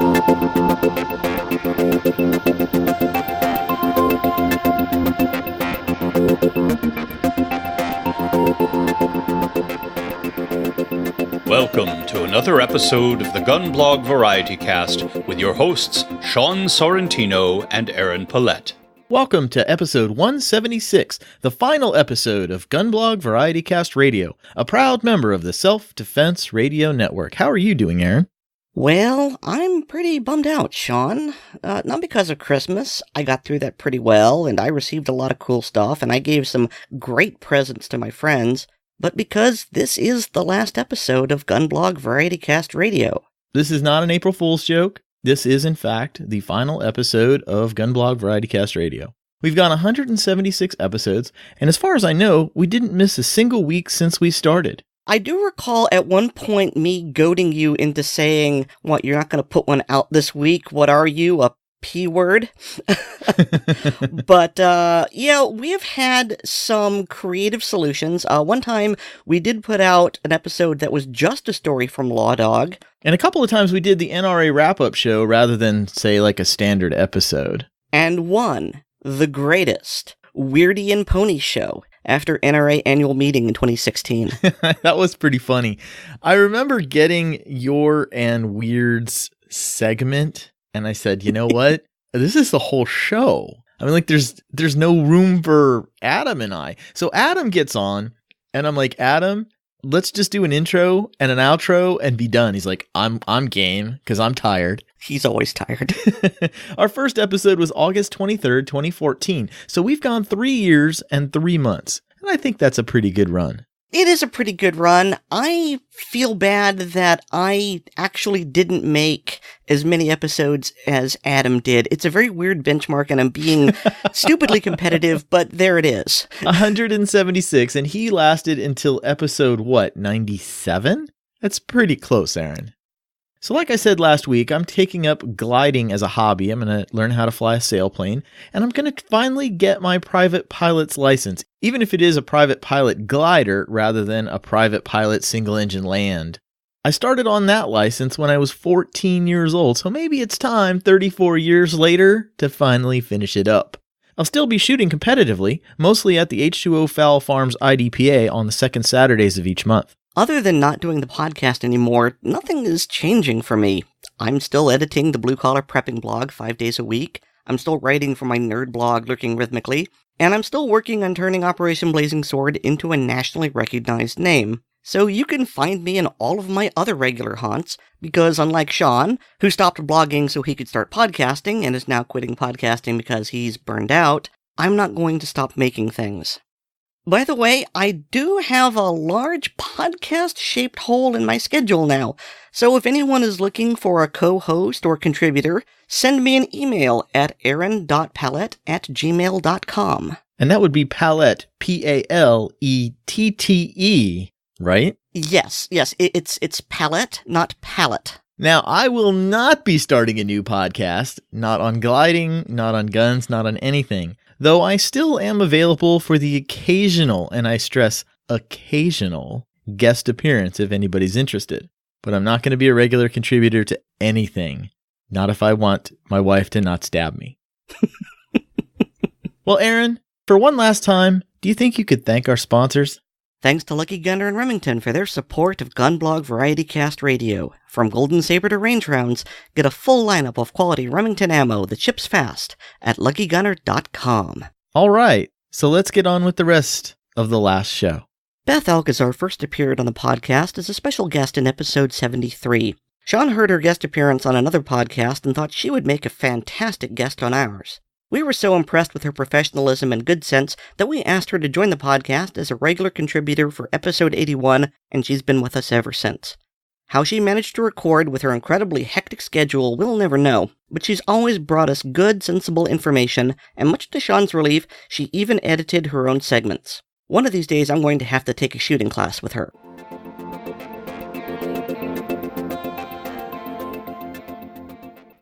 Welcome to another episode of the GunBlog VarietyCast with your hosts, Sean Sorrentino and Aaron Paulette. Welcome to episode 176, the final episode of GunBlog VarietyCast Radio, a proud member of the Self-Defense Radio Network. How are you doing, Aaron? Well, I'm pretty bummed out, Sean. Not because of Christmas. I got through that pretty well, and I received a lot of cool stuff, and I gave some great presents to my friends, but because this is the last episode of GunBlog VarietyCast Radio. This is not an April Fool's joke. This is, in fact, the final episode of GunBlog VarietyCast Radio. We've gone 176 episodes, and as far as I know, we didn't miss a single week since we started. I do recall at one point me goading you into saying, what, you're not going to put one out this week? What are you, a P word? But, yeah, we have had some creative solutions. One time we did put out an episode that was just a story from Law Dog. And a couple of times we did the NRA wrap-up show rather than, say, like a standard episode. And one, the greatest, Weirdy and Pony show after NRA annual meeting in 2016. That was pretty funny. I remember getting your and Weird's segment, and I said, you know what? This is the whole show. I mean, like, there's no room for Adam and I. So Adam gets on, and I'm like, Adam, let's just do an intro and an outro and be done. He's like, I'm game, because I'm tired. He's always tired. Our first episode was August 23rd, 2014. So we've gone 3 years and 3 months. And I think that's a pretty good run. It is a pretty good run. I feel bad that I actually didn't make as many episodes as Adam did. It's a very weird benchmark, and I'm being stupidly competitive, but there it is. 176, and he lasted until episode, 97? That's pretty close, Aaron. So like I said last week, I'm taking up gliding as a hobby. I'm going to learn how to fly a sailplane, and I'm going to finally get my private pilot's license, even if it is a private pilot glider rather than a private pilot single-engine land. I started on that license when I was 14 years old, so maybe it's time, 34 years later, to finally finish it up. I'll still be shooting competitively, mostly at the H2O Fowl Farms IDPA on the second Saturdays of each month. Other than not doing the podcast anymore, nothing is changing for me. I'm still editing the Blue Collar Prepping blog 5 days a week. I'm still writing for my nerd blog Lurking Rhythmically. And I'm still working on turning Operation Blazing Sword into a nationally recognized name. So you can find me in all of my other regular haunts, because unlike Sean, who stopped blogging so he could start podcasting and is now quitting podcasting because he's burned out, I'm not going to stop making things. By the way, I do have a large podcast-shaped hole in my schedule now, so if anyone is looking for a co-host or contributor, send me an email at aaron.palette@gmail.com. And that would be Palette, P-A-L-E-T-T-E, right? Yes, it's palette, not palette. Now, I will not be starting a new podcast, not on gliding, not on guns, not on anything. Though I still am available for the occasional, and I stress occasional, guest appearance if anybody's interested. But I'm not going to be a regular contributor to anything. Not if I want my wife to not stab me. Well, Aaron, for one last time, do you think you could thank our sponsors? Thanks to Lucky Gunner and Remington for their support of GunBlog VarietyCast Radio. From Golden Saber to range rounds, get a full lineup of quality Remington ammo that ships fast at luckygunner.com. All right, so let's get on with the rest of the last show. Beth Alcazar first appeared on the podcast as a special guest in episode 73. Sean heard her guest appearance on another podcast and thought she would make a fantastic guest on ours. We were so impressed with her professionalism and good sense that we asked her to join the podcast as a regular contributor for episode 81, and she's been with us ever since. How she managed to record with her incredibly hectic schedule, we'll never know, but she's always brought us good, sensible information, and much to Sean's relief, she even edited her own segments. One of these days, I'm going to have to take a shooting class with her.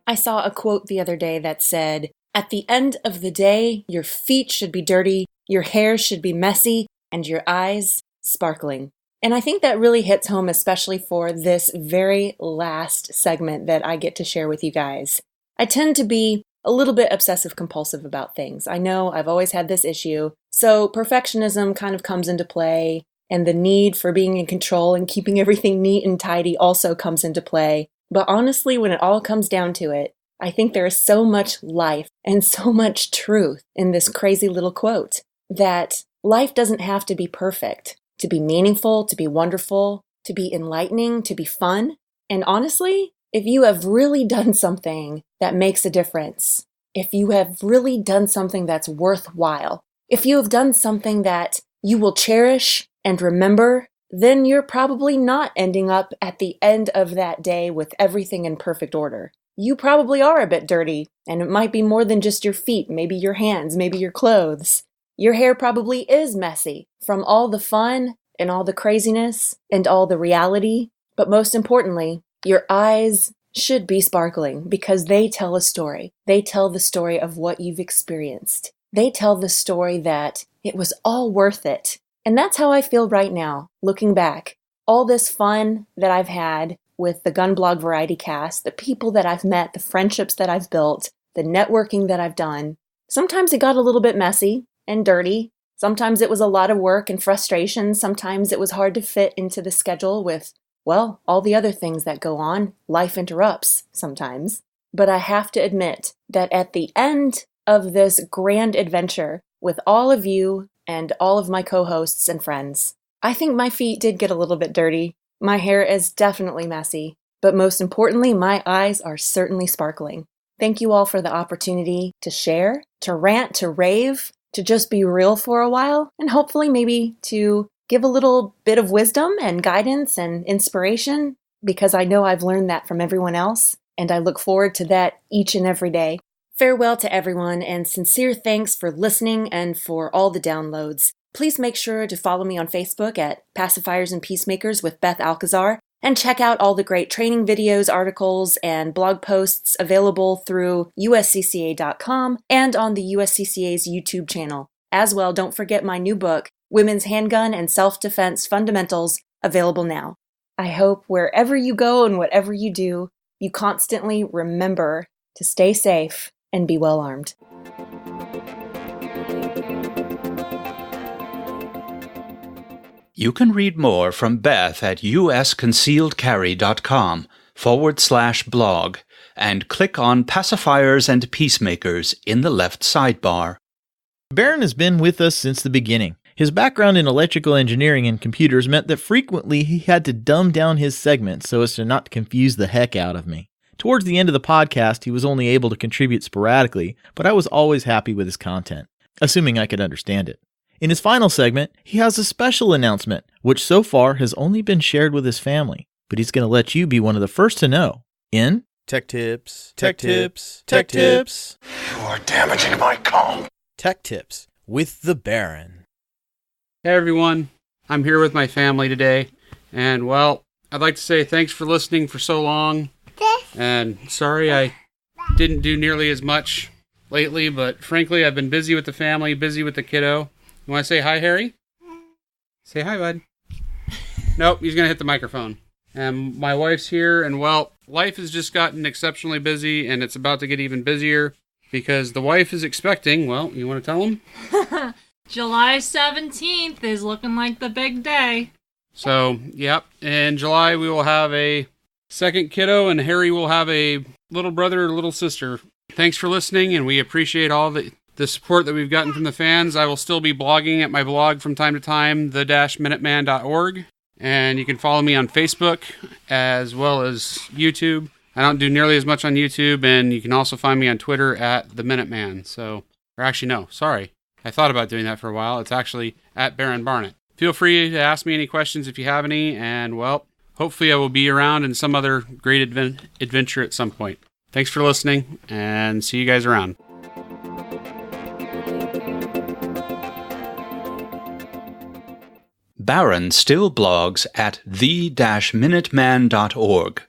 I saw a quote the other day that said, "At the end of the day, your feet should be dirty, your hair should be messy, and your eyes sparkling." And I think that really hits home, especially for this very last segment that I get to share with you guys. I tend to be a little bit obsessive compulsive about things. I know I've always had this issue, so perfectionism kind of comes into play, and the need for being in control and keeping everything neat and tidy also comes into play. But honestly, when it all comes down to it, I think there is so much life and so much truth in this crazy little quote that life doesn't have to be perfect to be meaningful, to be wonderful, to be enlightening, to be fun. And honestly, if you have really done something that makes a difference, if you have really done something that's worthwhile, if you have done something that you will cherish and remember, then you're probably not ending up at the end of that day with everything in perfect order. You probably are a bit dirty, and it might be more than just your feet, maybe your hands, maybe your clothes. Your hair probably is messy from all the fun and all the craziness and all the reality, but most importantly, your eyes should be sparkling because they tell a story. They tell the story of what you've experienced. They tell the story that it was all worth it. And that's how I feel right now, looking back. All this fun that I've had with the GunBlog VarietyCast, the people that I've met, the friendships that I've built, the networking that I've done. Sometimes it got a little bit messy and dirty. Sometimes it was a lot of work and frustration. Sometimes it was hard to fit into the schedule with, well, all the other things that go on. Life interrupts sometimes. But I have to admit that at the end of this grand adventure with all of you and all of my co-hosts and friends, I think my feet did get a little bit dirty. My hair is definitely messy. But most importantly, my eyes are certainly sparkling. Thank you all for the opportunity to share, to rant, to rave, to just be real for a while, and hopefully maybe to give a little bit of wisdom and guidance and inspiration, because I know I've learned that from everyone else, and I look forward to that each and every day. Farewell to everyone, and sincere thanks for listening and for all the downloads. Please make sure to follow me on Facebook at Pacifiers and Peacemakers with Beth Alcazar, and check out all the great training videos, articles, and blog posts available through uscca.com and on the USCCA's YouTube channel. As well, don't forget my new book, Women's Handgun and Self-Defense Fundamentals, available now. I hope wherever you go and whatever you do, you constantly remember to stay safe and be well armed. You can read more from Beth at usconcealedcarry.com/blog and click on Pacifiers and Peacemakers in the left sidebar. Baron has been with us since the beginning. His background in electrical engineering and computers meant that frequently he had to dumb down his segments so as to not confuse the heck out of me. Towards the end of the podcast, he was only able to contribute sporadically, but I was always happy with his content, assuming I could understand it. In his final segment, he has a special announcement, which so far has only been shared with his family, but he's going to let you be one of the first to know in Tech Tips, Tech Tips, Tech Tips. You are damaging my calm. Tech Tips with the Baron. Hey everyone, I'm here with my family today, and well, I'd like to say thanks for listening for so long, and sorry I didn't do nearly as much lately, but frankly I've been busy with the family, busy with the kiddo. You want to say hi, Harry? Say hi, bud. Nope, he's going to hit the microphone. And my wife's here, and well, life has just gotten exceptionally busy, and it's about to get even busier, because the wife is expecting, well, you want to tell him? July 17th is looking like the big day. So, yep, in July we will have a second kiddo, and Harry will have a little brother or little sister. Thanks for listening, and we appreciate all the support that we've gotten from the fans. I will still be blogging at my blog from time to time, the-minuteman.org. And you can follow me on Facebook as well as YouTube. I don't do nearly as much on YouTube, and you can also find me on Twitter at the Minuteman. Sorry. I thought about doing that for a while. It's actually at Baron Barnett. Feel free to ask me any questions if you have any, and well, hopefully I will be around in some other great adventure at some point. Thanks for listening, and see you guys around. Baron still blogs at the-minuteman.org.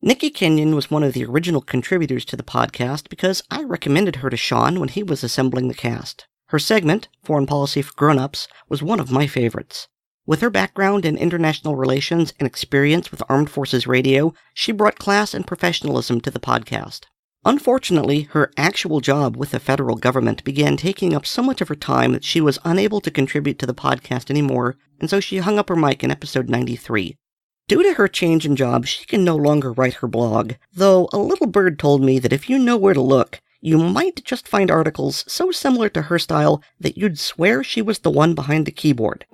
Nicki Kenyon was one of the original contributors to the podcast because I recommended her to Sean when he was assembling the cast. Her segment, Foreign Policy for Grown-Ups, was one of my favorites. With her background in international relations and experience with Armed Forces Radio, she brought class and professionalism to the podcast. Unfortunately, her actual job with the federal government began taking up so much of her time that she was unable to contribute to the podcast anymore, and so she hung up her mic in episode 93. Due to her change in job, she can no longer write her blog, though a little bird told me that if you know where to look, you might just find articles so similar to her style that you'd swear she was the one behind the keyboard.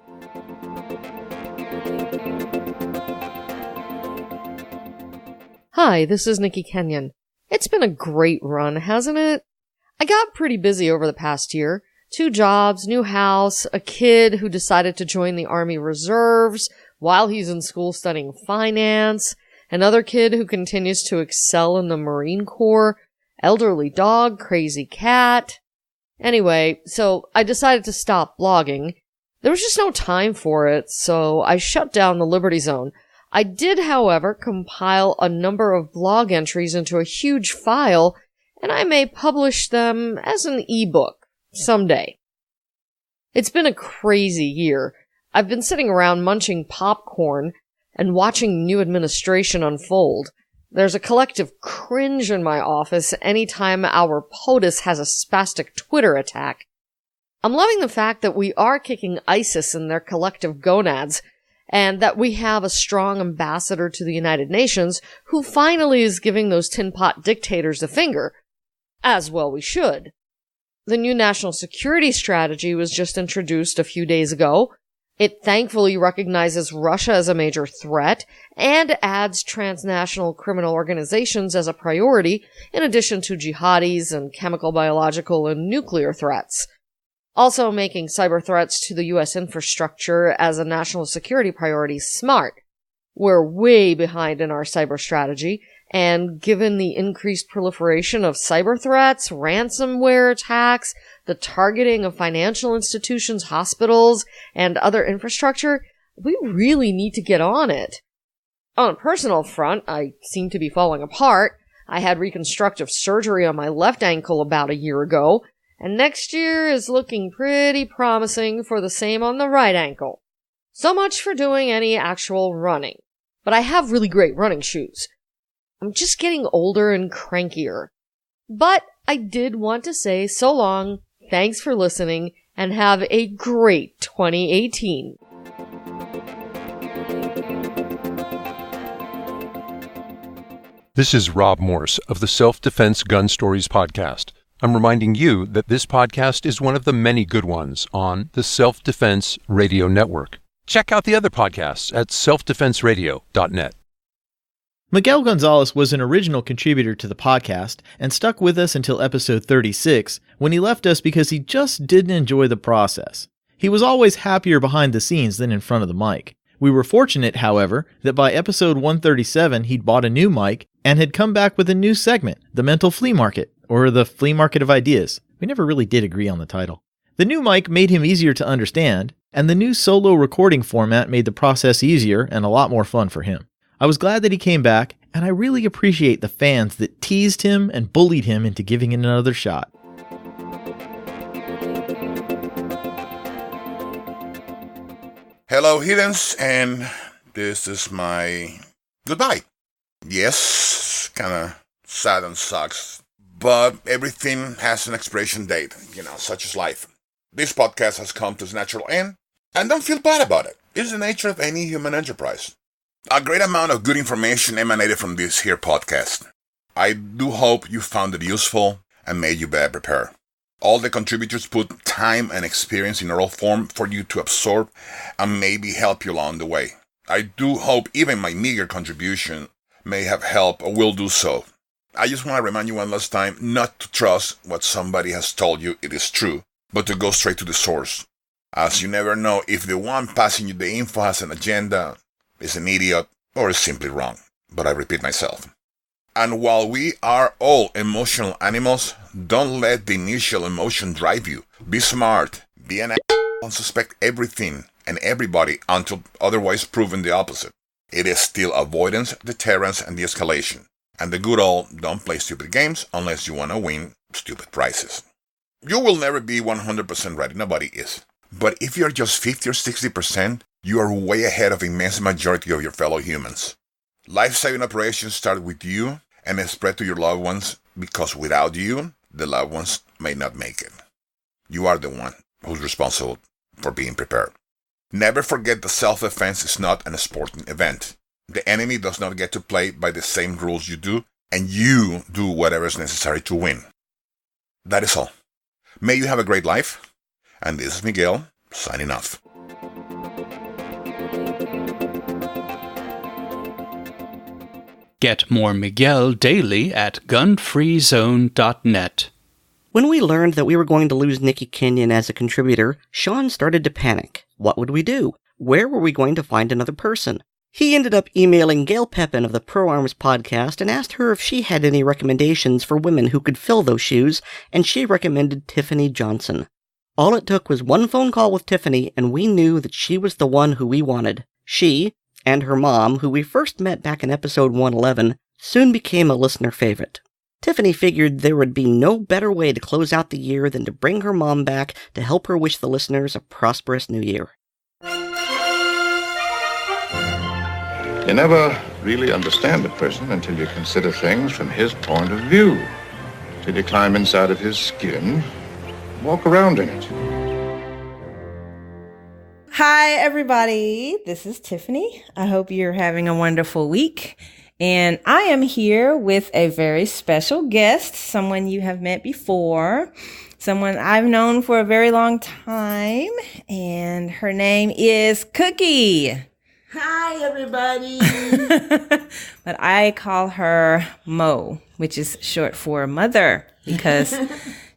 Hi, this is Nicki Kenyon. It's been a great run, hasn't it? I got pretty busy over the past year. 2 jobs, new house, a kid who decided to join the Army Reserves while he's in school studying finance, another kid who continues to excel in the Marine Corps, elderly dog, crazy cat. Anyway, so I decided to stop blogging. There was just no time for it, so I shut down the Liberty Zone. I did, however, compile a number of blog entries into a huge file, and I may publish them as an ebook someday. It's been a crazy year. I've been sitting around munching popcorn and watching new administration unfold. There's a collective cringe in my office anytime our POTUS has a spastic Twitter attack. I'm loving the fact that we are kicking ISIS in their collective gonads, and that we have a strong ambassador to the United Nations who finally is giving those tin pot dictators the finger. As well we should. The new national security strategy was just introduced a few days ago. It thankfully recognizes Russia as a major threat and adds transnational criminal organizations as a priority, in addition to jihadis and chemical, biological, and nuclear threats. Also making cyber threats to the U.S. infrastructure as a national security priority smart. We're way behind in our cyber strategy, and given the increased proliferation of cyber threats, ransomware attacks, the targeting of financial institutions, hospitals, and other infrastructure, we really need to get on it. On a personal front, I seem to be falling apart. I had reconstructive surgery on my left ankle about a year ago, and next year is looking pretty promising for the same on the right ankle. So much for doing any actual running. But I have really great running shoes. I'm just getting older and crankier. But I did want to say so long, thanks for listening, and have a great 2018. This is Rob Morse of the Self-Defense Gun Stories podcast. I'm reminding you that this podcast is one of the many good ones on the Self-Defense Radio Network. Check out the other podcasts at selfdefenseradio.net. Miguel Gonzalez was an original contributor to the podcast and stuck with us until episode 36, when he left us because he just didn't enjoy the process. He was always happier behind the scenes than in front of the mic. We were fortunate, however, that by episode 137 he'd bought a new mic and had come back with a new segment, The Mental Flea Market, or The Flea Market of Ideas. We never really did agree on the title. The new mic made him easier to understand, and the new solo recording format made the process easier and a lot more fun for him. I was glad that he came back, and I really appreciate the fans that teased him and bullied him into giving it another shot. Hello, Hiddens, and this is my goodbye. Yes, kind of sad and sucks, but everything has an expiration date, such is life. This podcast has come to its natural end, and don't feel bad about it. It's the nature of any human enterprise. A great amount of good information emanated from this here podcast. I do hope you found it useful and made you better prepared. All the contributors put time and experience in oral form for you to absorb and maybe help you along the way. I do hope even my meager contribution may have helped or will do so. I just want to remind you one last time not to trust what somebody has told you it is true, but to go straight to the source, as you never know if the one passing you the info has an agenda, is an idiot, or is simply wrong. But I repeat myself. And while we are all emotional animals, don't let the initial emotion drive you. Be smart, be an and suspect everything and everybody until otherwise proven the opposite. It is still avoidance, deterrence, and de-escalation. And the good old don't play stupid games unless you want to win stupid prizes. You will never be 100% right, nobody is. But if you're just 50 or 60%, You are way ahead of the immense majority of your fellow humans. Life-saving operations start with you and then spread to your loved ones because without you, the loved ones may not make it. You are the one who's responsible for being prepared. Never forget that self-defense is not an sporting event. The enemy does not get to play by the same rules you do, and you do whatever is necessary to win. That is all. May you have a great life. And this is Miguel, signing off. Get more Miguel daily at gunfreezone.net. When we learned that we were going to lose Nicki Kenyon as a contributor, Sean started to panic. What would we do? Where were we going to find another person? He ended up emailing Gail Pepin of the Pro Arms podcast and asked her if she had any recommendations for women who could fill those shoes, and she recommended Tiffany Johnson. All it took was one phone call with Tiffany, and we knew that she was the one who we wanted. She, and her mom, who we first met back in episode 111, soon became a listener favorite. Tiffany figured there would be no better way to close out the year than to bring her mom back to help her wish the listeners a prosperous new year. You never really understand a person until you consider things from his point of view. Till you climb inside of his skin, walk around in it. Hi, everybody. This is Tiffany. I hope you're having a wonderful week. And I am here with a very special guest, someone you have met before, someone I've known for a very long time, and her name is Cookie. Hi, everybody. But I call her Mo, which is short for mother, because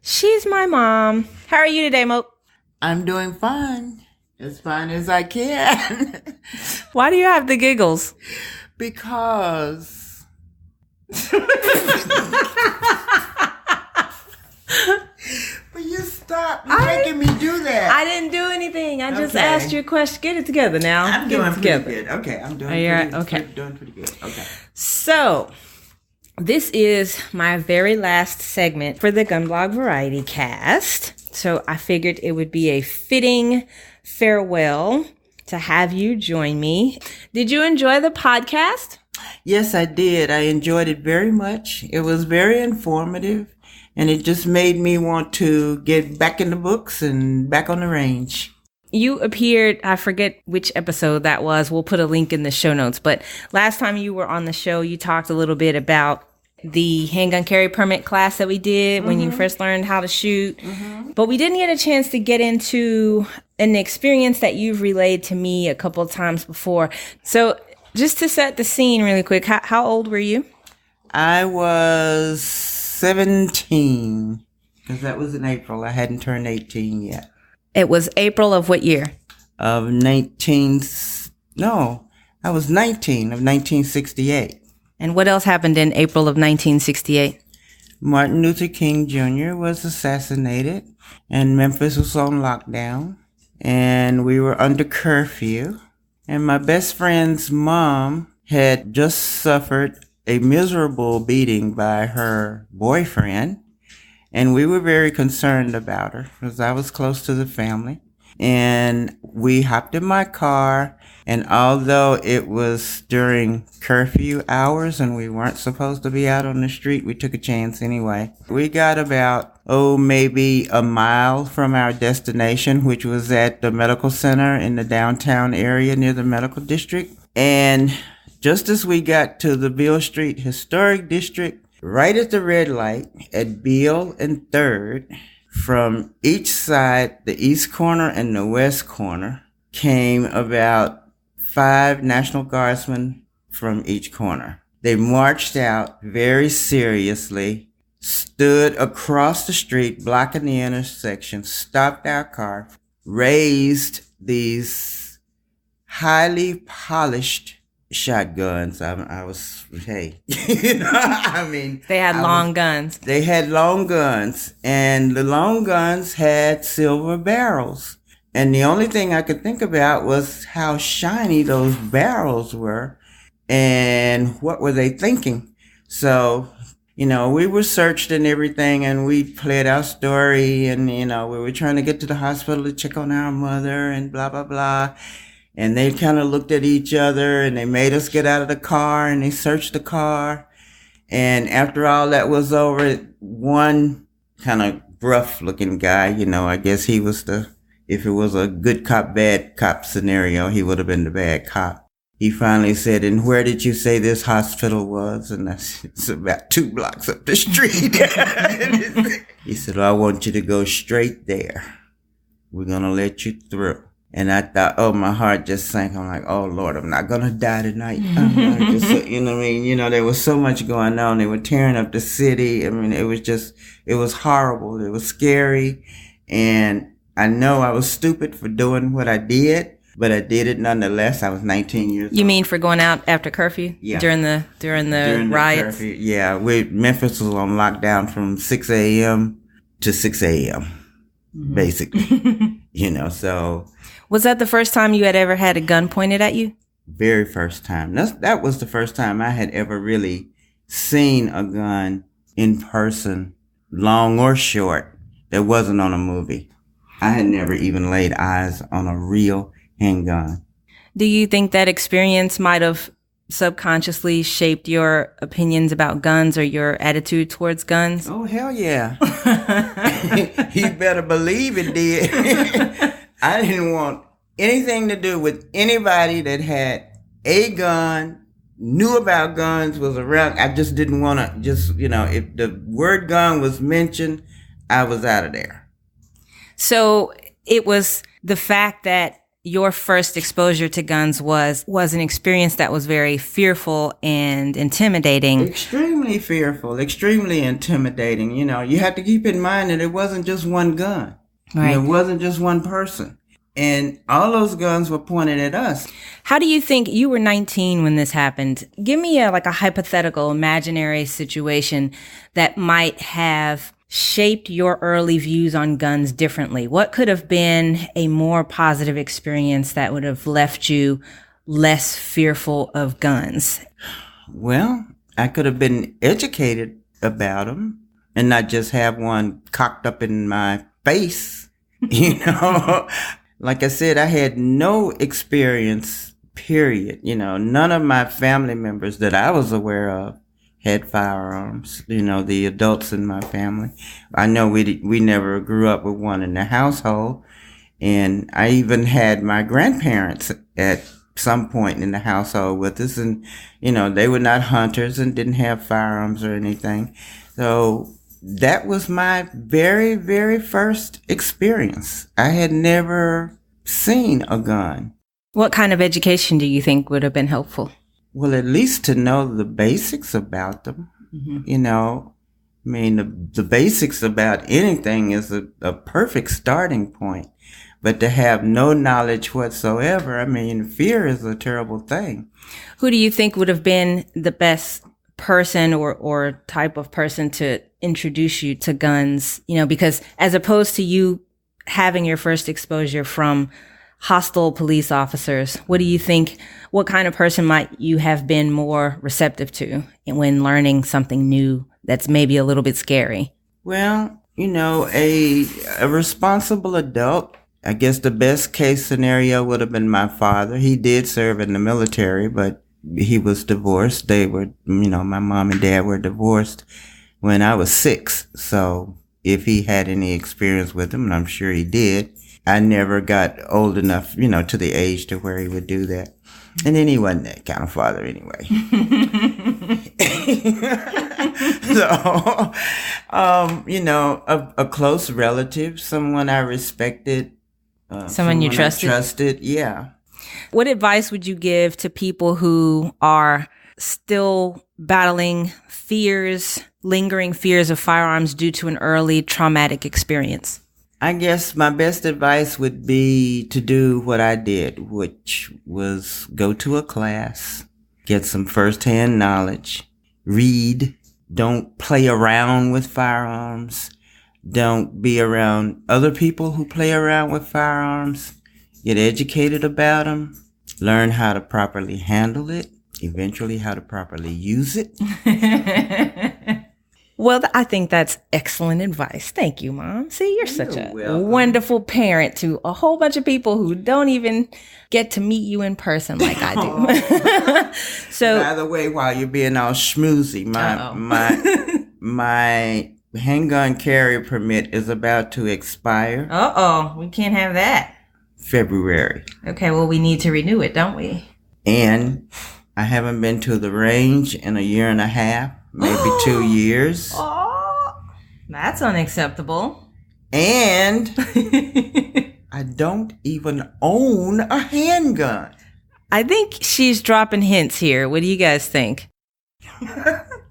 she's my mom. How are you today, Mo? I'm doing fine. As fine as I can. Why do you have the giggles? Because... Will you stop making me do that? I didn't do anything. I just asked you a question. Get it together now. I'm doing pretty good. Okay, I'm doing pretty good. Okay. So, this is my very last segment for the GunBlog Variety Cast. So, I figured it would be a fitting farewell to have you join me. Did you enjoy the podcast? Yes, I did. I enjoyed it very much. It was very informative. And it just made me want to get back in the books and back on the range. You appeared, I forget which episode that was. We'll put a link in the show notes. But last time you were on the show, you talked a little bit about the handgun carry permit class that we did when you first learned how to shoot. But we didn't get a chance to get into an experience that you've relayed to me a couple of times before. So just to set the scene really quick, how old were you? I was 17, because that was in April. I hadn't turned 18 yet. It was April of what year? I was 19 of 1968. And what else happened in April of 1968? Martin Luther King Jr. was assassinated, and Memphis was on lockdown, and we were under curfew, and my best friend's mom had just suffered a miserable beating by her boyfriend, and we were very concerned about her because I was close to the family. And we hopped in my car, and although it was during curfew hours and we weren't supposed to be out on the street, we took a chance anyway. We got about, maybe a mile from our destination, which was at the medical center in the downtown area near the medical district. And just as we got to the Beale Street Historic District, right at the red light at Beale and 3rd, from each side, the east corner and the west corner, came about 5 National Guardsmen from each corner. They marched out very seriously, stood across the street, blocking the intersection, stopped our car, raised these highly polished shotguns. They had long guns. They had long guns, and the long guns had silver barrels. And the only thing I could think about was how shiny those barrels were, and what were they thinking? So, we were searched and everything, and we played our story, and, we were trying to get to the hospital to check on our mother and blah, blah, blah. And they kind of looked at each other and they made us get out of the car and they searched the car. And after all that was over, one kind of rough looking guy, I guess he was if it was a good cop, bad cop scenario, he would have been the bad cop. He finally said, "And where did you say this hospital was?" And it's about 2 blocks up the street. He said, "I want you to go straight there. We're going to let you through." And I thought, my heart just sank. I'm like, oh, Lord, I'm not going to die tonight. You know what I mean? There was so much going on. They were tearing up the city. I mean, it was horrible. It was scary. And I know I was stupid for doing what I did, but I did it nonetheless. I was 19 years old. You mean for going out after curfew? Yeah. During the riots? Curfew, yeah. Memphis was on lockdown from 6 a.m. to 6 a.m., basically. So... Was that the first time you had ever had a gun pointed at you? Very first time. That was the first time I had ever really seen a gun in person, long or short, that wasn't on a movie. I had never even laid eyes on a real handgun. Do you think that experience might have subconsciously shaped your opinions about guns or your attitude towards guns? Oh, hell yeah. You better believe it did. I didn't want anything to do with anybody that had a gun, knew about guns, was around. I just didn't want to if the word gun was mentioned, I was out of there. So it was the fact that your first exposure to guns was an experience that was very fearful and intimidating. Extremely fearful, extremely intimidating. You have to keep in mind that it wasn't just one gun. Right. It wasn't just one person. And all those guns were pointed at us. How do you think, you were 19 when this happened? Give me a hypothetical, imaginary situation that might have shaped your early views on guns differently. What could have been a more positive experience that would have left you less fearful of guns? Well, I could have been educated about them and not just have one cocked up in my face, Like I said, I had no experience, period. None of my family members that I was aware of had firearms, the adults in my family. I know we never grew up with one in the household. And I even had my grandparents at some point in the household with us. And, they were not hunters and didn't have firearms or anything. So that was my very, very first experience. I had never seen a gun. What kind of education do you think would have been helpful? Well, at least to know the basics about them. Mm-hmm. The basics about anything is a perfect starting point. But to have no knowledge whatsoever, fear is a terrible thing. Who do you think would have been the best person or type of person to introduce you to guns? Because as opposed to you having your first exposure from hostile police officers, what do you think, what kind of person might you have been more receptive to when learning something new that's maybe a little bit scary? Well, a responsible adult. I guess the best case scenario would have been my father. He did serve in the military, but he was divorced. They were, my mom and dad were divorced when I was 6. So if he had any experience with them, and I'm sure he did, I never got old enough, to the age to where he would do that. And then he wasn't that kind of father anyway. So, a close relative, someone I respected. Someone you trusted? Yeah. What advice would you give to people who are still battling lingering fears of firearms due to an early traumatic experience? I guess my best advice would be to do what I did, which was go to a class, get some firsthand knowledge, read, don't play around with firearms, don't be around other people who play around with firearms, get educated about them, learn how to properly handle it, eventually how to properly use it. Well, I think that's excellent advice. Thank you, Mom. See, you're such a wonderful parent to a whole bunch of people who don't even get to meet you in person like I do. So, by the way, while you're being all schmoozy, my handgun carry permit is about to expire. We can't have that. February. Okay, well, we need to renew it, don't we? And I haven't been to the range in a year and a half, maybe 2 years. Oh, that's unacceptable. And I don't even own a handgun. I think she's dropping hints here. What do you guys think?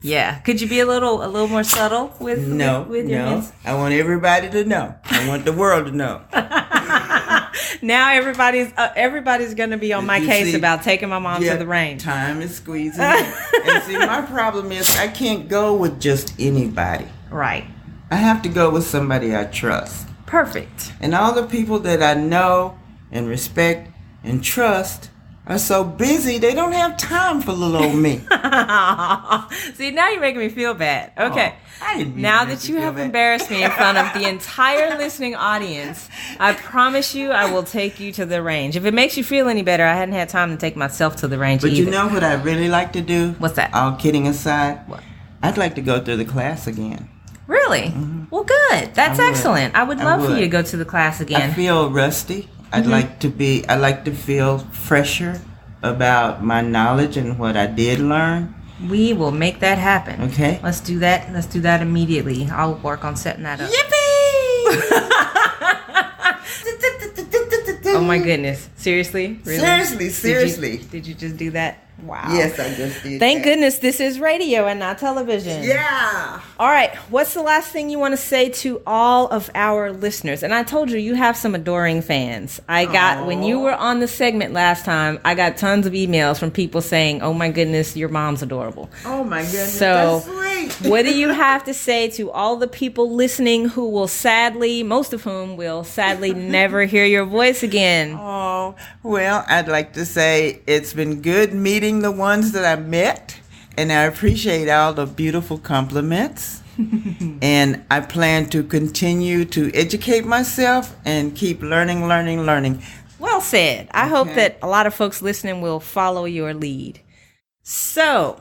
Yeah. Could you be a little more subtle with your hints? I want everybody to know. I want the world to know. Now everybody's going to be on my case about taking my mom to the range. Time is squeezing. And see, my problem is I can't go with just anybody. Right. I have to go with somebody I trust. Perfect. And all the people that I know and respect and trust are so busy, they don't have time for little old me. See, now you're making me feel bad. Okay. Now that you have embarrassed me in front of the entire listening audience, I promise you I will take you to the range. If it makes you feel any better, I hadn't had time to take myself to the range But either. you know what I really like to do? What's that? All kidding aside, what? I'd like to go through the class again. Really? Mm-hmm. Well, good. That's excellent. I would love for you to go to the class again. I feel rusty. I'd like to feel fresher about my knowledge and what I did learn. We will make that happen. Okay. Let's do that. Let's do that immediately. I'll work on setting that up. Yippee! Oh my goodness. Seriously? Really? Seriously. Did you just do that? Wow. Yes, I just did. Thank goodness this is radio and not television. Yeah. All right. What's the last thing you want to say to all of our listeners? And I told you have some adoring fans. When you were on the segment last time, I got tons of emails from people saying, oh my goodness, your mom's adorable. Oh my goodness. So that's sweet. What do you have to say to all the people listening who will most of whom will sadly never hear your voice again? Oh, well, I'd like to say it's been good meeting the ones that I met, and I appreciate all the beautiful compliments. And I plan to continue to educate myself and keep learning. Well said. I hope that a lot of folks listening will follow your lead. So,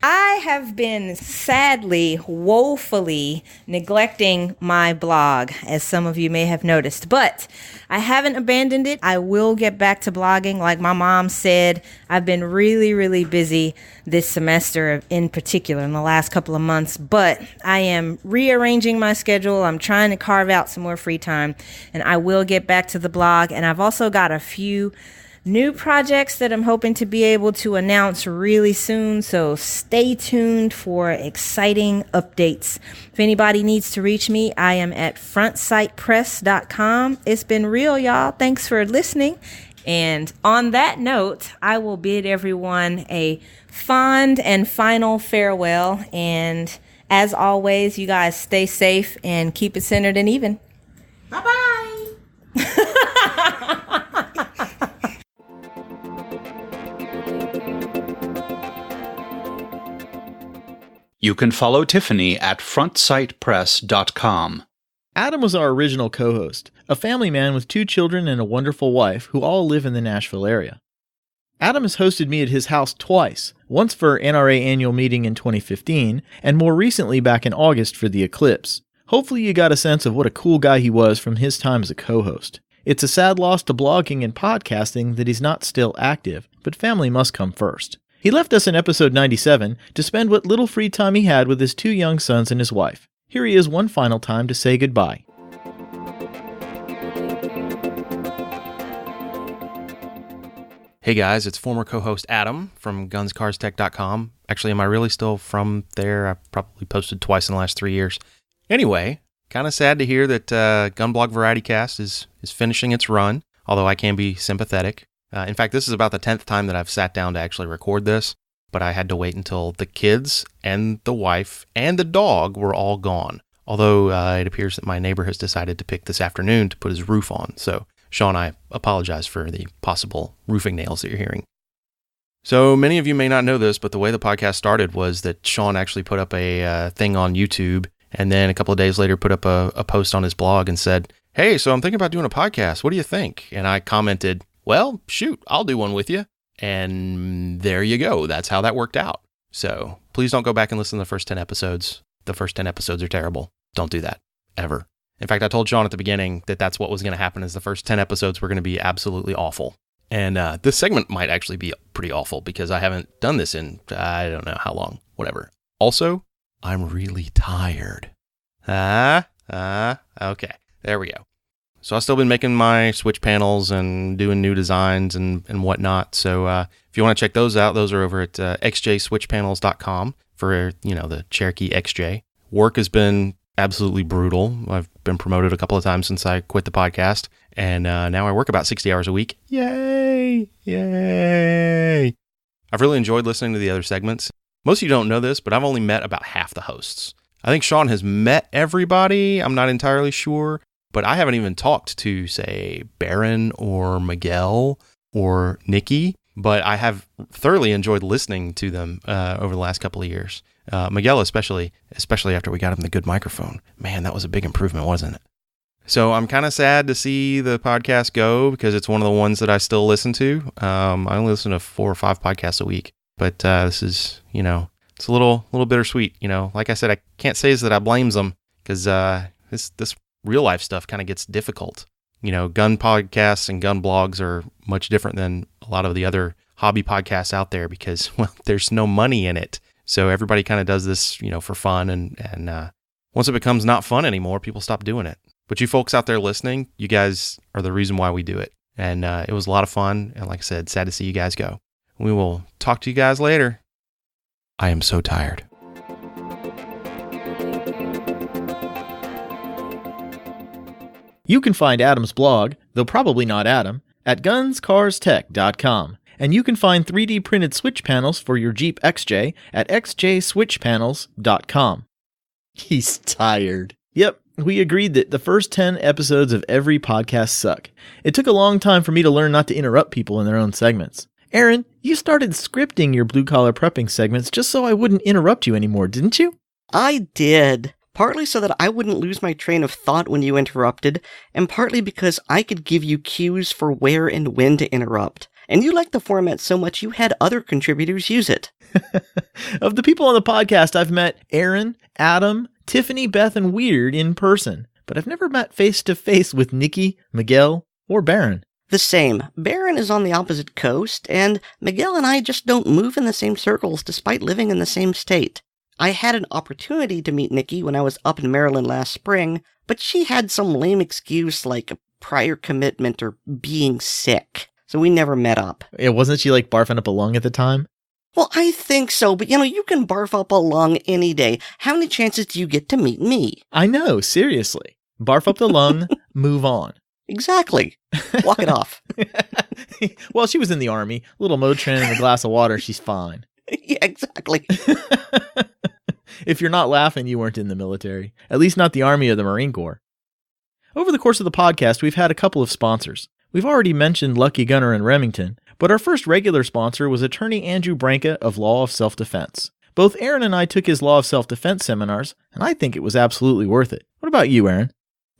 I have been sadly, woefully neglecting my blog, as some of you may have noticed, but I haven't abandoned it. I will get back to blogging. Like my mom said, I've been really, really busy this semester in particular in the last couple of months, but I am rearranging my schedule. I'm trying to carve out some more free time, and I will get back to the blog. And I've also got a few new projects that I'm hoping to be able to announce really soon, so stay tuned for exciting updates. If anybody needs to reach me, I am at frontsightpress.com. It's been real, y'all. Thanks for listening. And on that note, I will bid everyone a fond and final farewell. And as always, you guys stay safe and keep it centered and even. Bye-bye. You can follow Tiffany at frontsightpress.com. Adam was our original co-host, a family man with 2 children and a wonderful wife who all live in the Nashville area. Adam has hosted me at his house twice, once for NRA annual meeting in 2015, and more recently back in August for the Eclipse. Hopefully you got a sense of what a cool guy he was from his time as a co-host. It's a sad loss to blogging and podcasting that he's not still active, but family must come first. He left us in episode 97 to spend what little free time he had with his 2 young sons and his wife. Here he is one final time to say goodbye. Hey guys, it's former co-host Adam from gunscarstech.com. Actually, am I really still from there? I've probably posted twice in the last 3 years. Anyway, kind of sad to hear that GunBlog VarietyCast is finishing its run, although I can be sympathetic. In fact, this is about the 10th time that I've sat down to actually record this, but I had to wait until the kids and the wife and the dog were all gone. Although it appears that my neighbor has decided to pick this afternoon to put his roof on. So, Sean, I apologize for the possible roofing nails that you're hearing. So many of you may not know this, but the way the podcast started was that Sean actually put up a thing on YouTube, and then a couple of days later put up a post on his blog and said, "Hey, so I'm thinking about doing a podcast. What do you think?" And I commented, "Well, shoot, I'll do one with you." And there you go. That's how that worked out. So please don't go back and listen to the first 10 episodes. The first 10 episodes are terrible. Don't do that, ever. In fact, I told Sean at the beginning that that's what was going to happen, is the first 10 episodes were going to be absolutely awful. And this segment might actually be pretty awful because I haven't done this in, I don't know how long, whatever. Also, I'm really tired. Okay, there we go. So I've still been making my switch panels and doing new designs and whatnot. So if you want to check those out, those are over at xjswitchpanels.com for, the Cherokee XJ. Work has been absolutely brutal. I've been promoted a couple of times since I quit the podcast, and now I work about 60 hours a week. Yay! I've really enjoyed listening to the other segments. Most of you don't know this, but I've only met about half the hosts. I think Sean has met everybody. I'm not entirely sure, but I haven't even talked to, say, Baron or Miguel or Nicki, but I have thoroughly enjoyed listening to them over the last couple of years. Miguel especially after we got him the good microphone. Man, that was a big improvement, wasn't it? So I'm kind of sad to see the podcast go because it's one of the ones that I still listen to. I only listen to 4 or 5 podcasts a week, but this is, it's a little bittersweet. Like I said, I can't say is that I blames them because this real life stuff kind of gets difficult. Gun podcasts and gun blogs are much different than a lot of the other hobby podcasts out there because, well, there's no money in it. So everybody kind of does this, for fun. And once it becomes not fun anymore, people stop doing it. But you folks out there listening, you guys are the reason why we do it. And it was a lot of fun. And like I said, sad to see you guys go. We will talk to you guys later. I am so tired. You can find Adam's blog, though probably not Adam, at gunscarstech.com. And you can find 3D printed switch panels for your Jeep XJ at xjswitchpanels.com. He's tired. Yep, we agreed that the first 10 episodes of every podcast suck. It took a long time for me to learn not to interrupt people in their own segments. Aaron, you started scripting your blue-collar prepping segments just so I wouldn't interrupt you anymore, didn't you? I did. Partly so that I wouldn't lose my train of thought when you interrupted, and partly because I could give you cues for where and when to interrupt. And you liked the format so much you had other contributors use it. Of the people on the podcast, I've met Aaron, Adam, Tiffany, Beth, and Weird in person, but I've never met face-to-face with Nicki, Miguel, or Baron. The same. Baron is on the opposite coast, and Miguel and I just don't move in the same circles despite living in the same state. I had an opportunity to meet Nicki when I was up in Maryland last spring, but she had some lame excuse like a prior commitment or being sick. So we never met up. Yeah, wasn't she barfing up a lung at the time? Well, I think so, but you can barf up a lung any day. How many chances do you get to meet me? I know, seriously. Barf up the lung, move on. Exactly. Walk it off. Well, she was in the Army. A little Motrin and a glass of water, she's fine. Yeah, exactly. If you're not laughing, you weren't in the military. At least not the Army or the Marine Corps. Over the course of the podcast, we've had a couple of sponsors. We've already mentioned Lucky Gunner in Remington, but our first regular sponsor was attorney Andrew Branca of Law of Self-Defense. Both Aaron and I took his Law of Self-Defense seminars, and I think it was absolutely worth it. What about you, Aaron?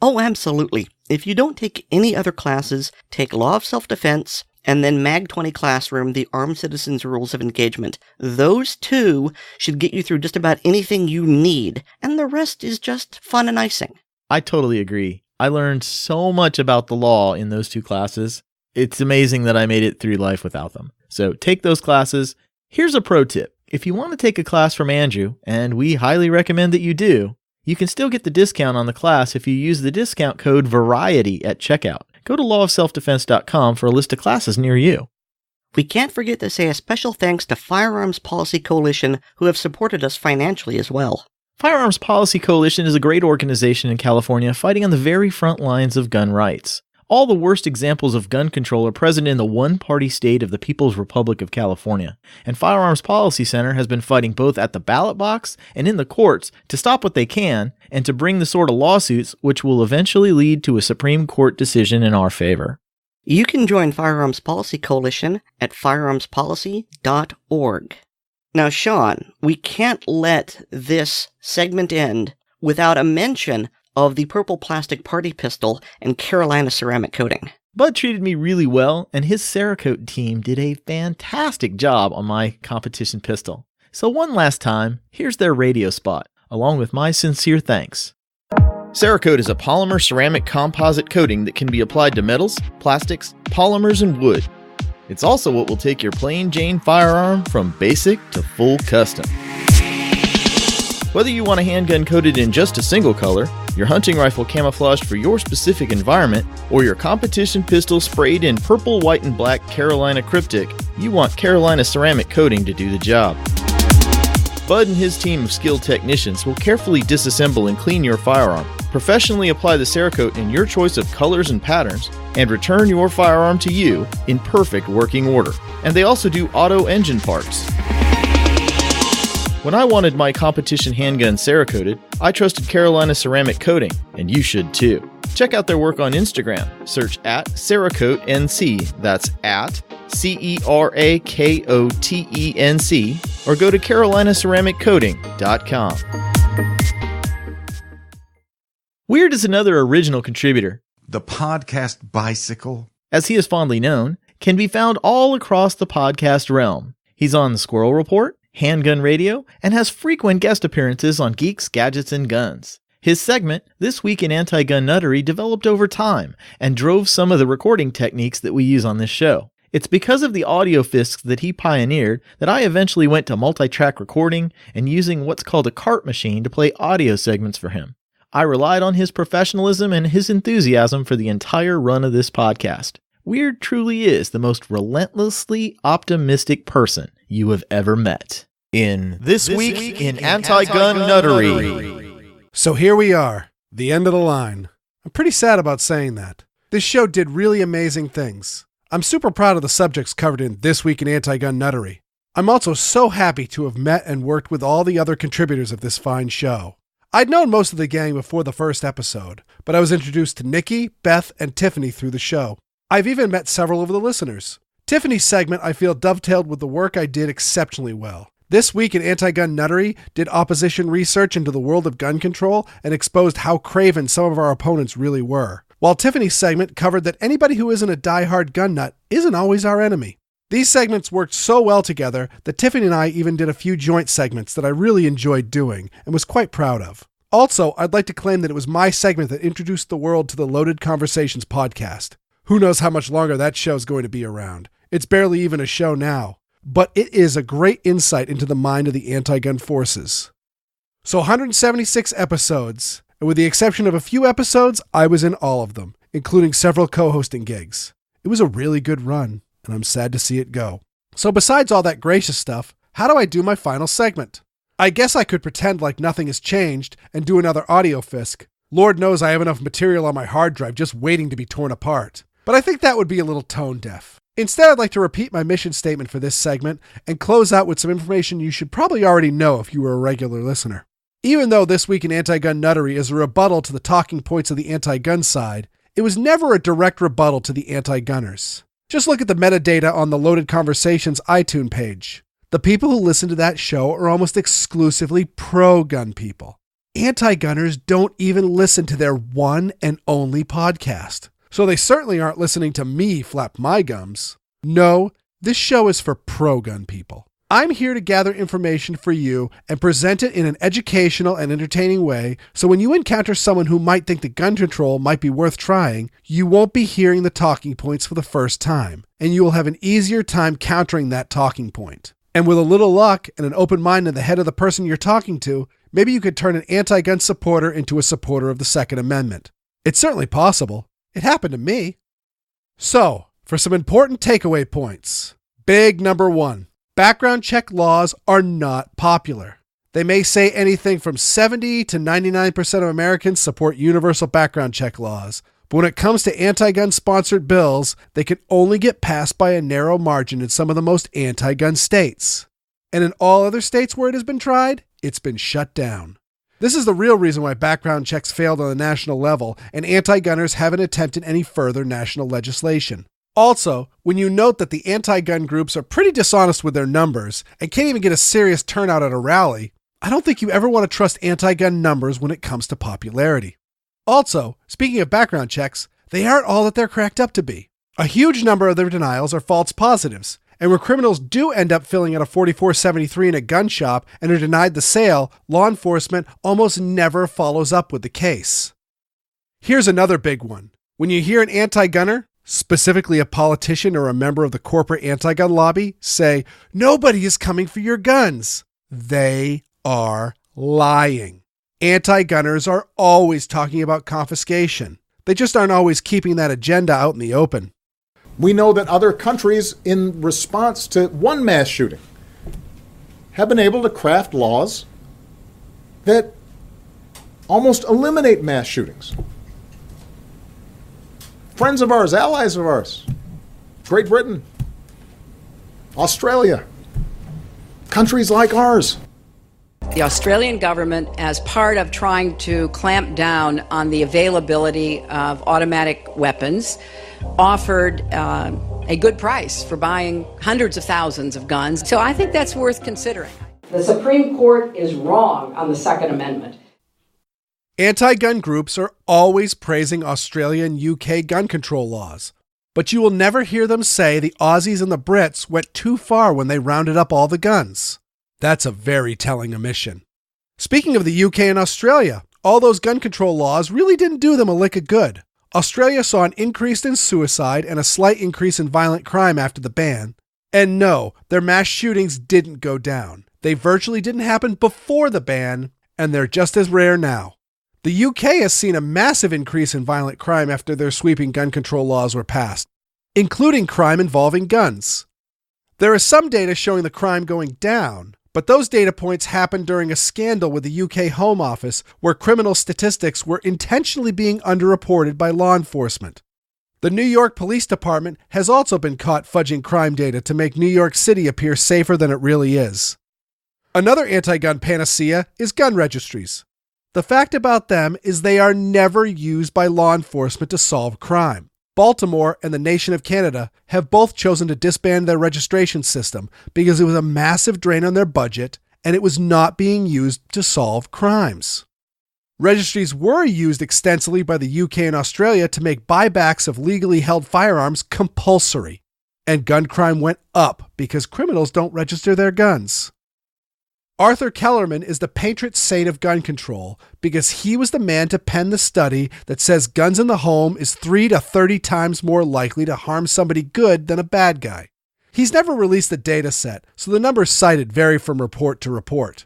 Oh, absolutely. If you don't take any other classes, take Law of Self-Defense, and then Mag 20 Classroom, the Armed Citizens Rules of Engagement. Those 2 should get you through just about anything you need, and the rest is just fun and icing. I totally agree. I learned so much about the law in those 2 classes. It's amazing that I made it through life without them. So take those classes. Here's a pro tip. If you want to take a class from Andrew, and we highly recommend that you do, you can still get the discount on the class if you use the discount code VARIETY at checkout. Go to lawofselfdefense.com for a list of classes near you. We can't forget to say a special thanks to Firearms Policy Coalition, who have supported us financially as well. Firearms Policy Coalition is a great organization in California fighting on the very front lines of gun rights. All the worst examples of gun control are present in the one-party state of the People's Republic of California, and Firearms Policy Center has been fighting both at the ballot box and in the courts to stop what they can and to bring the sort of lawsuits which will eventually lead to a Supreme Court decision in our favor. You can join Firearms Policy Coalition at firearmspolicy.org. Now, Sean, we can't let this segment end without a mention of the purple plastic party pistol and Carolina ceramic coating. Bud treated me really well, and his Cerakote team did a fantastic job on my competition pistol. So one last time, here's their radio spot, along with my sincere thanks. Cerakote is a polymer ceramic composite coating that can be applied to metals, plastics, polymers, and wood. It's also what will take your plain Jane firearm from basic to full custom. Whether you want a handgun coated in just a single color, your hunting rifle camouflaged for your specific environment, or your competition pistol sprayed in purple, white, and black Carolina Cryptic, you want Carolina ceramic coating to do the job. Bud and his team of skilled technicians will carefully disassemble and clean your firearm, professionally apply the Cerakote in your choice of colors and patterns, and return your firearm to you in perfect working order. And they also do auto engine parts. When I wanted my competition handgun Cerakoted, I trusted Carolina Ceramic Coating, and you should too. Check out their work on Instagram. Search at CerakoteNC, that's at CERAKOTENC, or go to CarolinaCeramicCoating.com. Weird is another original contributor. The podcast bicycle, as he is fondly known, can be found all across the podcast realm. He's on the Squirrel Report, Handgun Radio, and has frequent guest appearances on Geeks, Gadgets, and Guns. His segment, This Week in Anti-Gun Nuttery, developed over time and drove some of the recording techniques that we use on this show. It's because of the audio fisks that he pioneered that I eventually went to multi-track recording and using what's called a cart machine to play audio segments for him. I relied on his professionalism and his enthusiasm for the entire run of this podcast. Weird truly is the most relentlessly optimistic person you have ever met. In This Week in Anti-Gun Nuttery. So here we are, the end of the line. I'm pretty sad about saying that. This show did really amazing things. I'm super proud of the subjects covered in This Week in Anti-Gun Nuttery. I'm also so happy to have met and worked with all the other contributors of this fine show. I'd known most of the gang before the first episode, but I was introduced to Nicki, Beth, and Tiffany through the show. I've even met several of the listeners. Tiffany's segment, I feel, dovetailed with the work I did exceptionally well. This Week in Anti-Gun Nuttery did opposition research into the world of gun control and exposed how craven some of our opponents really were. While Tiffany's segment covered that anybody who isn't a die-hard gun nut isn't always our enemy. These segments worked so well together that Tiffany and I even did a few joint segments that I really enjoyed doing and was quite proud of. Also, I'd like to claim that it was my segment that introduced the world to the Loaded Conversations podcast. Who knows how much longer that show's going to be around. It's barely even a show now. But it is a great insight into the mind of the anti-gun forces. So 176 episodes, and with the exception of a few episodes, I was in all of them, including several co-hosting gigs. It was a really good run, and I'm sad to see it go. So besides all that gracious stuff, how do I do my final segment? I guess I could pretend like nothing has changed and do another audio fisk. Lord knows I have enough material on my hard drive just waiting to be torn apart. But I think that would be a little tone deaf. Instead, I'd like to repeat my mission statement for this segment and close out with some information you should probably already know if you were a regular listener. Even though This Week in Anti-Gun Nuttery is a rebuttal to the talking points of the anti-gun side, it was never a direct rebuttal to the anti-gunners. Just look at the metadata on the Loaded Conversations iTunes page. The people who listen to that show are almost exclusively pro-gun people. Anti-gunners don't even listen to their one and only podcast. So they certainly aren't listening to me flap my gums. No, this show is for pro-gun people. I'm here to gather information for you and present it in an educational and entertaining way, so when you encounter someone who might think that gun control might be worth trying, you won't be hearing the talking points for the first time, and you will have an easier time countering that talking point. And with a little luck and an open mind in the head of the person you're talking to, maybe you could turn an anti-gun supporter into a supporter of the Second Amendment. It's certainly possible. It happened to me. So, for some important takeaway points. Big number one, background check laws are not popular. They may say anything from 70 to 99% of Americans support universal background check laws, but when it comes to anti-gun sponsored bills, they can only get passed by a narrow margin in some of the most anti-gun states. And in all other states where it has been tried, it's been shut down. This is the real reason why background checks failed on the national level and anti-gunners haven't attempted any further national legislation. Also, when you note that the anti-gun groups are pretty dishonest with their numbers and can't even get a serious turnout at a rally, I don't think you ever want to trust anti-gun numbers when it comes to popularity. Also, speaking of background checks, they aren't all that they're cracked up to be. A huge number of their denials are false positives, and when criminals do end up filling out a 4473 in a gun shop and are denied the sale, law enforcement almost never follows up with the case. Here's another big one. When you hear an anti-gunner, specifically a politician or a member of the corporate anti-gun lobby, say, "Nobody is coming for your guns," they are lying. Anti-gunners are always talking about confiscation. They just aren't always keeping that agenda out in the open. We know that other countries, in response to one mass shooting, have been able to craft laws that almost eliminate mass shootings. Friends of ours, allies of ours, Great Britain, Australia, countries like ours. The Australian government, as part of trying to clamp down on the availability of automatic weapons, offered a good price for buying hundreds of thousands of guns. So I think that's worth considering. The Supreme Court is wrong on the Second Amendment. Anti-gun groups are always praising Australia and UK gun control laws, but you will never hear them say the Aussies and the Brits went too far when they rounded up all the guns. That's a very telling omission. Speaking of the UK and Australia, all those gun control laws really didn't do them a lick of good. Australia saw an increase in suicide and a slight increase in violent crime after the ban. And no, their mass shootings didn't go down. They virtually didn't happen before the ban, and they're just as rare now. The UK has seen a massive increase in violent crime after their sweeping gun control laws were passed, including crime involving guns. There is some data showing the crime going down, but those data points happened during a scandal with the UK Home Office where criminal statistics were intentionally being underreported by law enforcement. The New York Police Department has also been caught fudging crime data to make New York City appear safer than it really is. Another anti-gun panacea is gun registries. The fact about them is they are never used by law enforcement to solve crime. Baltimore and the nation of Canada have both chosen to disband their registration system because it was a massive drain on their budget and it was not being used to solve crimes. Registries were used extensively by the UK and Australia to make buybacks of legally held firearms compulsory, and gun crime went up because criminals don't register their guns. Arthur Kellerman is the patron saint of gun control because he was the man to pen the study that says guns in the home is 3 to 30 times more likely to harm somebody good than a bad guy. He's never released the data set, so the numbers cited vary from report to report.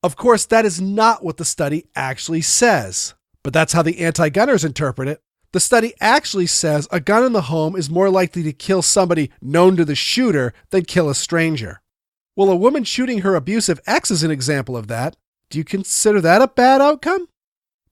Of course, that is not what the study actually says, but that's how the anti-gunners interpret it. The study actually says a gun in the home is more likely to kill somebody known to the shooter than kill a stranger. Well, a woman shooting her abusive ex is an example of that. Do you consider that a bad outcome?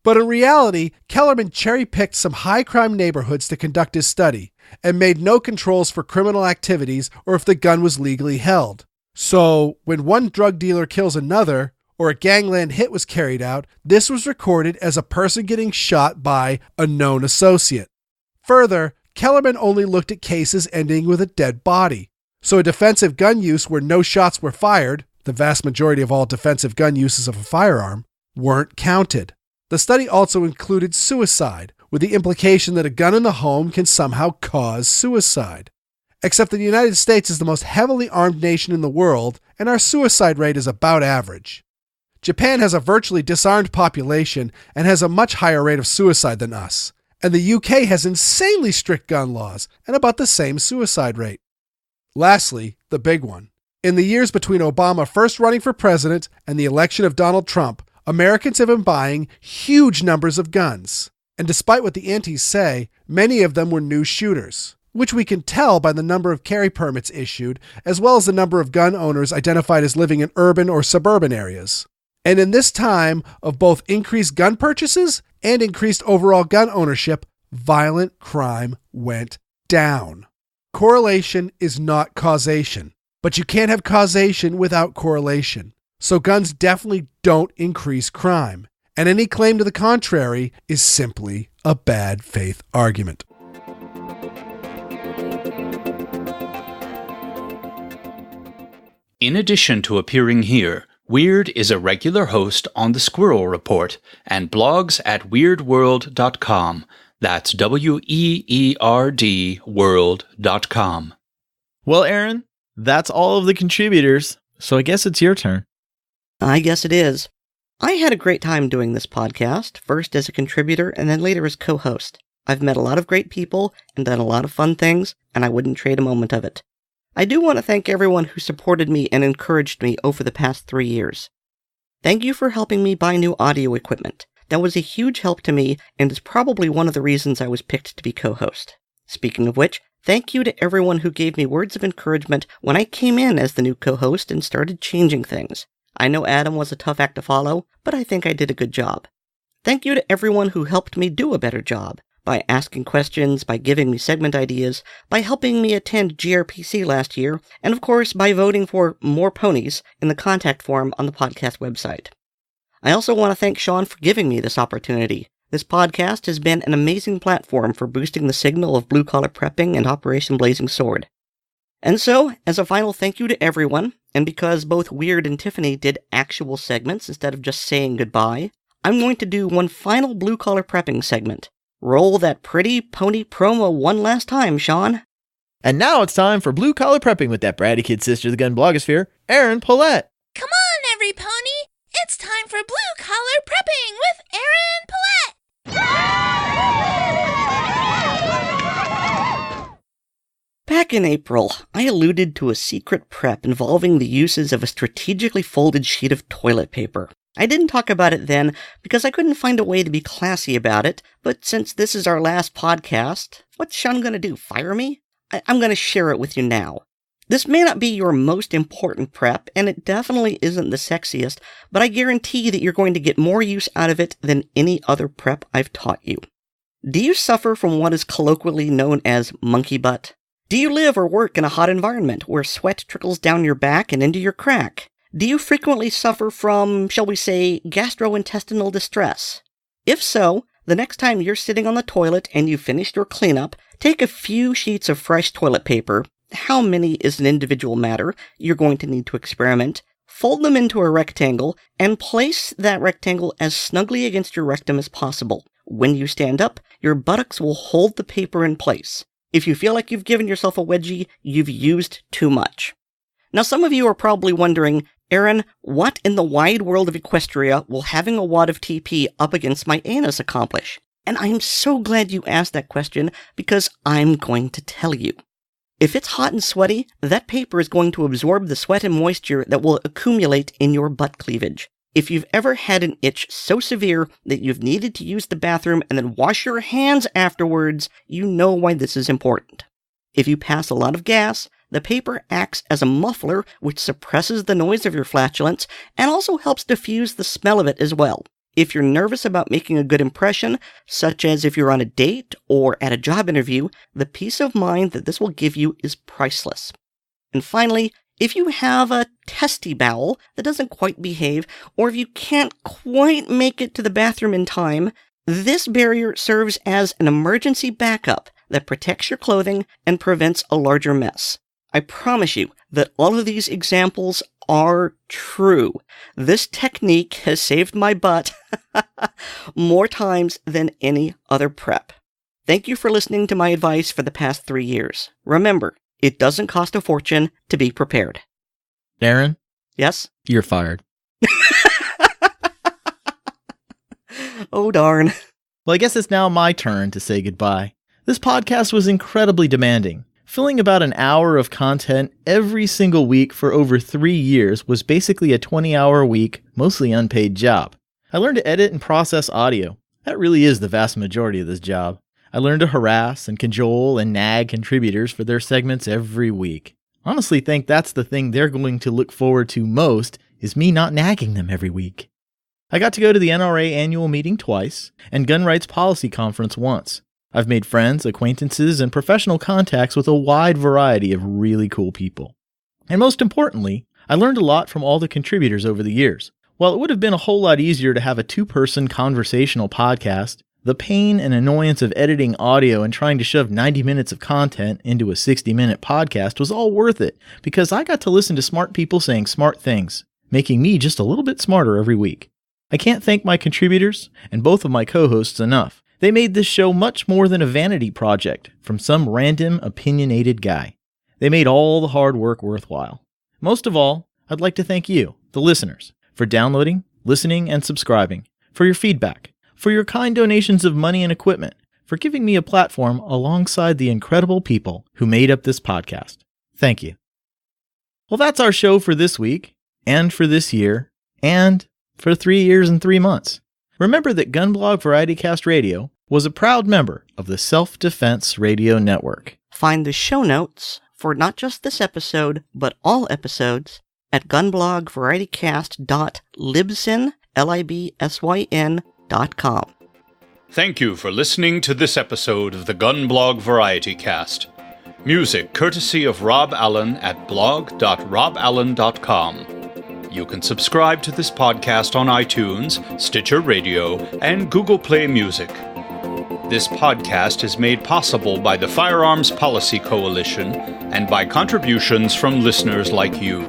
But in reality, Kellerman cherry-picked some high-crime neighborhoods to conduct his study and made no controls for criminal activities or if the gun was legally held. So, when one drug dealer kills another, or a gangland hit was carried out, this was recorded as a person getting shot by a known associate. Further, Kellerman only looked at cases ending with a dead body. So a defensive gun use where no shots were fired, the vast majority of all defensive gun uses of a firearm, weren't counted. The study also included suicide, with the implication that a gun in the home can somehow cause suicide. Except that the United States is the most heavily armed nation in the world, and our suicide rate is about average. Japan has a virtually disarmed population and has a much higher rate of suicide than us, and the UK has insanely strict gun laws and about the same suicide rate. Lastly, the big one. In the years between Obama first running for president and the election of Donald Trump, Americans have been buying huge numbers of guns. And despite what the antis say, many of them were new shooters, which we can tell by the number of carry permits issued, as well as the number of gun owners identified as living in urban or suburban areas. And in this time of both increased gun purchases and increased overall gun ownership, violent crime went down. Correlation is not causation, but you can't have causation without correlation. So guns definitely don't increase crime, and any claim to the contrary is simply a bad faith argument. In addition to appearing here, Weird is a regular host on The Squirrel Report and blogs at weirdworld.com. That's WEERD world.com. Well, Aaron, that's all of the contributors, so I guess it's your turn. I guess it is. I had a great time doing this podcast, first as a contributor and then later as co-host. I've met a lot of great people and done a lot of fun things, and I wouldn't trade a moment of it. I do want to thank everyone who supported me and encouraged me over the past 3 years. Thank you for helping me buy new audio equipment. That was a huge help to me and is probably one of the reasons I was picked to be co-host. Speaking of which, thank you to everyone who gave me words of encouragement when I came in as the new co-host and started changing things. I know Adam was a tough act to follow, but I think I did a good job. Thank you to everyone who helped me do a better job, by asking questions, by giving me segment ideas, by helping me attend GRPC last year, and of course by voting for more ponies in the contact form on the podcast website. I also want to thank Sean for giving me this opportunity. This podcast has been an amazing platform for boosting the signal of blue-collar prepping and Operation Blazing Sword. And so, as a final thank you to everyone, and because both Weird and Tiffany did actual segments instead of just saying goodbye, I'm going to do one final blue-collar prepping segment. Roll that pretty pony promo one last time, Sean. And now it's time for Blue Collar Prepping with that bratty kid sister of the gun blogosphere, Erin Paulette. Come on, every pony! It's time for Blue Collar Prepping with Erin Paulette! Back in April, I alluded to a secret prep involving the uses of a strategically folded sheet of toilet paper. I didn't talk about it then because I couldn't find a way to be classy about it, but since this is our last podcast, what's Sean gonna do, fire me? I'm gonna share it with you now. This may not be your most important prep, and it definitely isn't the sexiest, but I guarantee that you're going to get more use out of it than any other prep I've taught you. Do you suffer from what is colloquially known as monkey butt? Do you live or work in a hot environment where sweat trickles down your back and into your crack? Do you frequently suffer from, shall we say, gastrointestinal distress? If so, the next time you're sitting on the toilet and you've finished your cleanup, take a few sheets of fresh toilet paper. How many is an individual matter? You're going to need to experiment. Fold them into a rectangle and place that rectangle as snugly against your rectum as possible. When you stand up, your buttocks will hold the paper in place. If you feel like you've given yourself a wedgie, you've used too much. Now, some of you are probably wondering, Aaron, what in the wide world of Equestria will having a wad of TP up against my anus accomplish? And I'm so glad you asked that question, because I'm going to tell you. If it's hot and sweaty, that paper is going to absorb the sweat and moisture that will accumulate in your butt cleavage. If you've ever had an itch so severe that you've needed to use the bathroom and then wash your hands afterwards, you know why this is important. If you pass a lot of gas, the paper acts as a muffler which suppresses the noise of your flatulence and also helps diffuse the smell of it as well. If you're nervous about making a good impression, such as if you're on a date or at a job interview, the peace of mind that this will give you is priceless. And finally, if you have a testy bowel that doesn't quite behave, or if you can't quite make it to the bathroom in time, this barrier serves as an emergency backup that protects your clothing and prevents a larger mess. I promise you that all of these examples are true. This technique has saved my butt more times than any other prep. Thank you for listening to my advice for the past 3 years. Remember, it doesn't cost a fortune to be prepared. Aaron? Yes? You're fired. Oh, darn. Well, I guess it's now my turn to say goodbye. This podcast was incredibly demanding. Filling about an hour of content every single week for over 3 years was basically a 20-hour-a-week, mostly unpaid job. I learned to edit and process audio. That really is the vast majority of this job. I learned to harass and cajole and nag contributors for their segments every week. Honestly, think that's the thing they're going to look forward to most, is me not nagging them every week. I got to go to the NRA annual meeting twice, and Gun Rights Policy Conference once. I've made friends, acquaintances, and professional contacts with a wide variety of really cool people. And most importantly, I learned a lot from all the contributors over the years. While it would have been a whole lot easier to have a 2-person conversational podcast, The pain and annoyance of editing audio and trying to shove 90 minutes of content into a 60-minute podcast was all worth it because I got to listen to smart people saying smart things, making me just a little bit smarter every week. I can't thank my contributors and both of my co-hosts enough. They made this show much more than a vanity project from some random opinionated guy. They made all the hard work worthwhile. Most of all, I'd like to thank you, the listeners, for downloading, listening, and subscribing, for your feedback, for your kind donations of money and equipment, for giving me a platform alongside the incredible people who made up this podcast. Thank you. Well, that's our show for this week, and for this year, and for 3 years and 3 months. Remember that GunBlog VarietyCast Radio was a proud member of the Self-Defense Radio Network. Find the show notes for not just this episode, but all episodes at gunblog.libsyn.com. Thank you for listening to this episode of the GunBlog VarietyCast. Music courtesy of Rob Allen at blog.roballen.com. You can subscribe to this podcast on iTunes, Stitcher Radio, and Google Play Music. This podcast is made possible by the Firearms Policy Coalition and by contributions from listeners like you.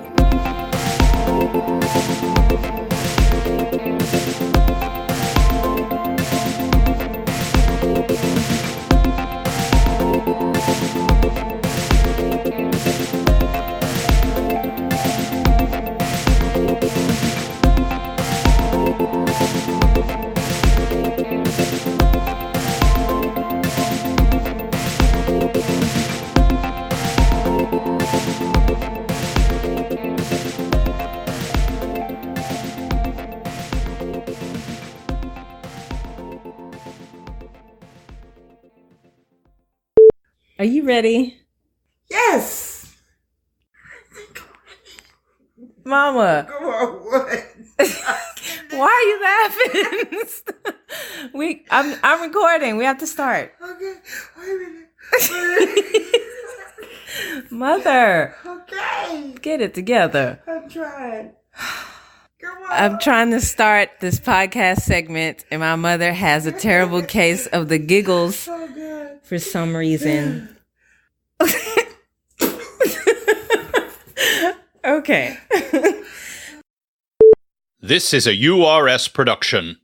Are you ready? Yes. Mama. Come on, what? Why are you laughing? I'm recording. We have to start. Okay. Wait a minute. Mother. Okay. Get it together. I'm trying. Come on. I'm trying to start this podcast segment, and my mother has a terrible case of the giggles for some reason. Okay. This is a URS production.